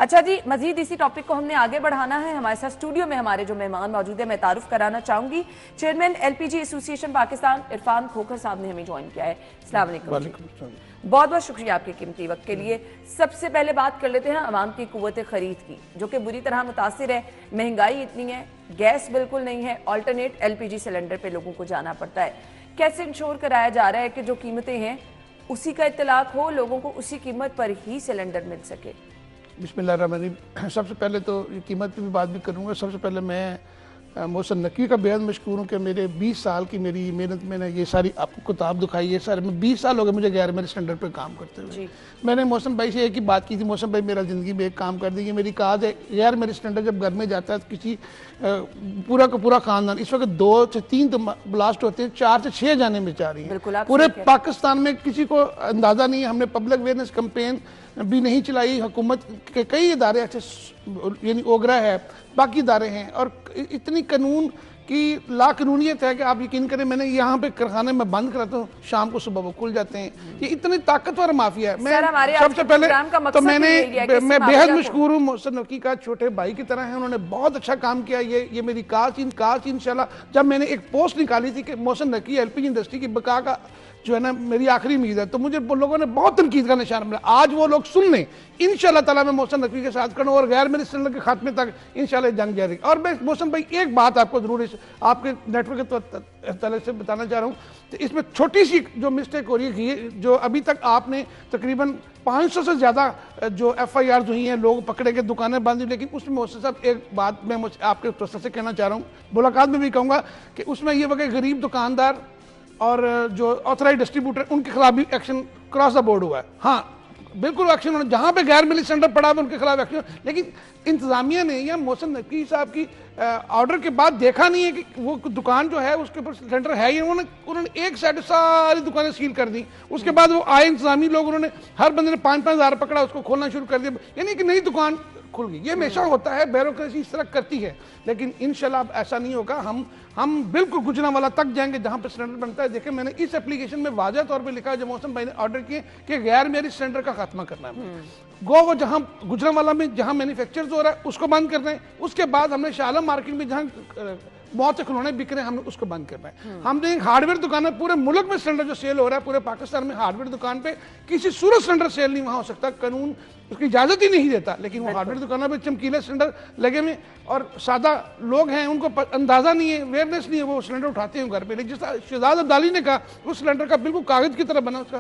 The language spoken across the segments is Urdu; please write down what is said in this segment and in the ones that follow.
اچھا جی، مزید اسی ٹاپک کو ہم نے آگے بڑھانا ہے. ہمارے ساتھ اسٹوڈیو میں ہمارے جو مہمان موجود ہیں میں تعارف کرانا چاہوں گی. چیئرمین ایل پی جی ایسوسی ایشن پاکستان عرفان کھوکھر صاحب نے ہمیں جوائن کیا ہے. السلام علیکم. وعلیکم السلام. بہت بہت شکریہ آپ کے قیمتی وقت کے لیے. سب سے پہلے بات کر لیتے ہیں عوام کی قوت خرید کی، جو کہ بری طرح متاثر ہے. مہنگائی اتنی ہے، گیس بالکل نہیں ہے، alternate L P G cylinder پہ لوگوں کو جانا پڑتا ہے. کیسے انشور کرایا جا رہا ہے کہ جو قیمتیں ہیں اسی کا اطلاق ہو، لوگوں کو اسی قیمت پر ہی سلنڈر مل سکے؟ بسم اللہ الرحمن الرحیم. سب سے پہلے تو یہ قیمت پہ بھی بات بھی کروں گا. سب سے پہلے میں محسن نقوی کا بےحد مشکور ہوں کہ میرے 20 سال کی میری محنت میں نے یہ ساری آپ کو کتاب دکھائی ہے. سارے میں 20 سال ہو گئے مجھے غیر میرے سلنڈر پہ کام کرتے ہوئے. میں نے محسن بھائی سے ایک ہی بات کی تھی، محسن بھائی میرا زندگی میں ایک کام کر دیجیے. میری کاج ہے غیر میرے سلنڈر جب گھر میں جاتا ہے تو کسی پورا کا پورا خاندان، اس وقت 2 سے 3 تو بلاسٹ ہوتے ہیں، 4 سے 6 جانے میں چاہ رہی ہیں. پورے پاکستان میں کسی کو اندازہ نہیں ہے. ہم نے پبلک اویئرنیس کمپین بھی نہیں چلائی. حکومت کے کئی ادارے ایسے یعنی اوگرا ہے، باقی ادارے ہیں، اور اتنی قانون کی لا قانونیت ہے کہ آپ یقین کریں میں نے یہاں پہ کارخانے میں بند کراتا ہوں، شام کو صبح وہ کھل جاتے ہیں. یہ اتنی طاقتور مافیا ہے. میں سب سے پہلے تو میں بےحد مشکور ہوں محسن نقوی کا، چھوٹے بھائی کی طرح ہیں. انہوں نے بہت اچھا کام کیا. یہ میری کاش انشاءاللہ جب میں نے ایک پوسٹ نکالی تھی کہ محسن نقوی ایل پی جی انڈسٹری کی بقا کا جو ہے نا میری آخری امید ہے، تو مجھے لوگوں نے بہت تنقید کا نشان بنایا. آج وہ لوگ سن لیں، انشاءاللہ تعالیٰ میں محسن نقوی کے ساتھ کروں اور غیر میرے سلنڈر کے خاتمے تک انشاءاللہ جنگ جاری. اور میں محسن بھائی ایک بات آپ کو ضرور آپ کے نیٹ ورک کے حوالے سے بتانا چاہ رہا ہوں کہ اس میں چھوٹی سی جو مسٹیک ہو رہی ہے، جو ابھی تک آپ نے تقریباً 500 سے زیادہ جو ایف آئی آرز ہوئی ہیں، لوگ پکڑے کے دکانیں بند ہوئی، لیکن اس میں محسن صاحب ایک بات میں آپ کے توسط سے کہنا چاہ رہا ہوں، ملاقات میں بھی کہوں گا کہ اس میں یہ وہ کہ غریب دکاندار اور جو آتھرائز ڈسٹریبیوٹر ان کے خلاف بھی ایکشن کراس دا بورڈ ہوا ہے. ہاں بالکل ایکشن ہونا، جہاں پہ غیر ملی سلنڈر پڑا ہوا ان کے خلاف ایکشن. لیکن انتظامیہ نے یا محسن نقوی صاحب کی آرڈر کے بعد دیکھا نہیں ہے کہ وہ دکان جو ہے اس کے اوپر سلنڈر ہے ہی. انہوں نے ایک سائڈ ساری دکانیں سیل کر دی. اس کے بعد وہ آئے انتظامی لوگ، انہوں نے ہر بندے نے 5-5 ہزار پکڑا، اس کو کھولنا شروع کر دیا، یعنی کہ نئی دکان کھل گئی. یہ ہمیشہ ہوتا ہے، بیوروکریسی اس طرح کرتی ہے. لیکن انشاءاللہ اب ایسا نہیں ہوگا. ہم بالکل گجرانوالہ تک جائیں گے جہاں پہ سلنڈر بنتا ہے. دیکھیں میں نے اس اپلیکیشن میں واضح طور پہ لکھا ہے جو محسن بھائی نے آرڈر کیے کہ غیر معیاری سلنڈر کا خاتمہ کرنا ہے. وہ جہاں گجرانوالہ میں جہاں مینوفیکچرز ہو رہا ہے اس کو بند کرنا ہے. اس کے بعد ہم نے شاہ عالم مارکیٹ میں جہاں بہت سے کھلونے بک رہے ہیں ہم نے اس کو بند کرنا ہے. ہم نے ہارڈ ویئر دکانیں پورے ملک میں سلنڈر جو سیل ہو رہا ہے پورے پاکستان میں ہارڈ ویئر دکان پہ کسی صورت سلنڈر سیل نہیں وہاں ہو سکتا. قانون اس کی اجازت ہی نہیں دیتا. لیکن وہ ہارڈ ویئر دکانوں پہ چمکیلے سلنڈر لگے ہوئے اور سادہ لوگ ہیں ان کو اندازہ نہیں ہے، اویئرنیس نہیں ہے، وہ سلنڈر اٹھاتے ہیں گھر پہ. لیکن جس شہزاد عبدالی نے کہا اس سلنڈر کا بالکل کاغذ کی طرح بنا، اس کا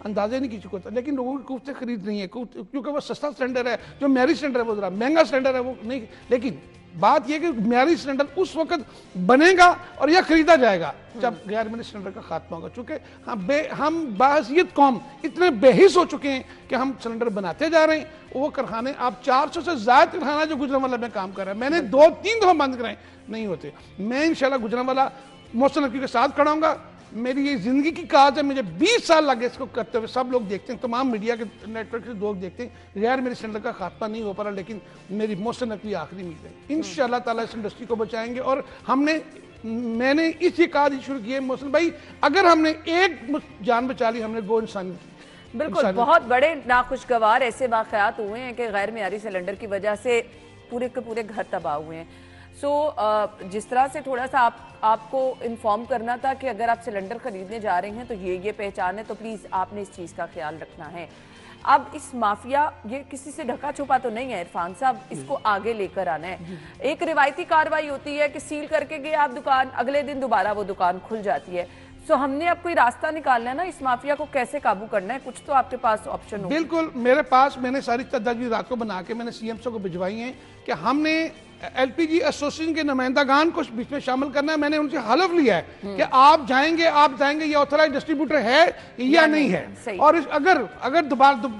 اندازہ نہیں کسی کو ہوتا. لیکن لوگوں کی قوت خرید نہیں ہے کیونکہ وہ سستا سلنڈر ہے. جو معیاری سلنڈر ہے وہ ذرا مہنگا سلنڈر ہے وہ نہیں. لیکن بات یہ کہ معیاری سلنڈر اس وقت بنے گا اور یہ خریدا جائے گا جب غیر معیاری سلنڈر کا خاتمہ ہوگا. چونکہ ہم باحثیت قوم اتنے بے حس ہو چکے ہیں کہ ہم سلنڈر بناتے جا رہے ہیں. وہ کارخانے آپ 400 سے زائد کارخانہ جو گجرانوالہ میں کام کر رہا ہے میں نے 2-3 دفعہ بند کرائے نہیں ہوتے. میں انشاءاللہ گجرانوالہ محسن نقوی کے ساتھ کھڑا ہوں گا. میری یہ زندگی کی کاج ہے، مجھے 20 سال لگے اس کو کرتے ہوئے. سب لوگ دیکھتے ہیں، تمام میڈیا کے نیٹ ورک سے لوگ دیکھتے ہیں غیر میرے سلنڈر کا خاتمہ نہیں ہو پا رہا. لیکن میری محسن نقوی آخری امید ہے انشاءاللہ تعالیٰ اس انڈسٹری کو بچائیں گے. اور میں نے اس یہ کاج شروع کی ہے محسن بھائی، اگر ہم نے ایک جان بچا لی ہم نے وہ انسانیت کی. بالکل بہت بڑے ناخوشگوار ایسے واقعات ہوئے ہیں کہ غیر معیاری سلنڈر کی وجہ سے پورے کے پورے گھر تباہ ہوئے ہیں. جس طرح سے تھوڑا سا آپ کو انفارم کرنا تھا کہ اگر آپ سلنڈر خریدنے جا رہے ہیں تو یہ پہچان ہے، تو پلیز آپ نے اس چیز کا خیال رکھنا ہے. اب اس مافیا یہ کسی سے ڈھکا چھپا تو نہیں ہے عرفان صاحب، اس کو آگے لے کر آنا ہے. ایک روایتی کاروائی ہوتی ہے کہ سیل کر کے گئے آپ دکان، اگلے دن دوبارہ وہ دکان کھل جاتی ہے. ہم نے اب کوئی راستہ نکالنا ہے نا اس مافیا کو کیسے قابو کرنا ہے، کچھ تو آپ کے پاس آپشن ہو. بالکل میرے پاس میں نے ساری تجویز رات کو بنا کے میں نے سی ایم کو بھجوائی ہیں کہ ہم نے ایل پی جی ایسوسیشن کے نمائندگان کو بیچ میں شامل کرنا ہے. میں نے ان سے حلف لیا ہے کہ آپ جائیں گے یہ آتھرائز ڈسٹریبیوٹر ہے یا نہیں ہے. اور اگر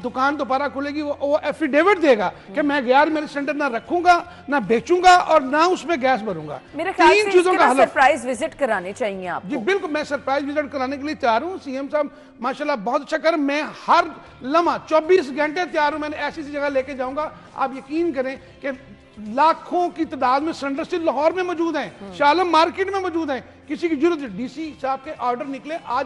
دکان دوبارہ کھلے گی وہ ایفیڈیوٹ دے گا کہ میں غیر میرے سلنڈر نہ رکھوں گا نہ بیچوں گا اور نہ اس میں گیس بھروں گا. میرے خیال سے اس کے بعد سرپرائز وزٹ کرانے چاہیے آپ کو. جی بالکل میں سرپرائز وزٹ کرانے کے لیے تیار ہوں. سی ایم صاحب ماشاءاللہ بہت اچھا کر، میں ہر لمحہ 24 گھنٹے تیار ہوں. میں نے ایسی جگہ لے کے جاؤں گا آپ یقین کریں کہ لاکھوں کی تعداد میں سلنڈر صرف لاہور میں موجود ہیں، شاہ عالم مارکیٹ میں موجود ہیں. کسی کی ضرورت ڈی سی صاحب کے آرڈر نکلے آج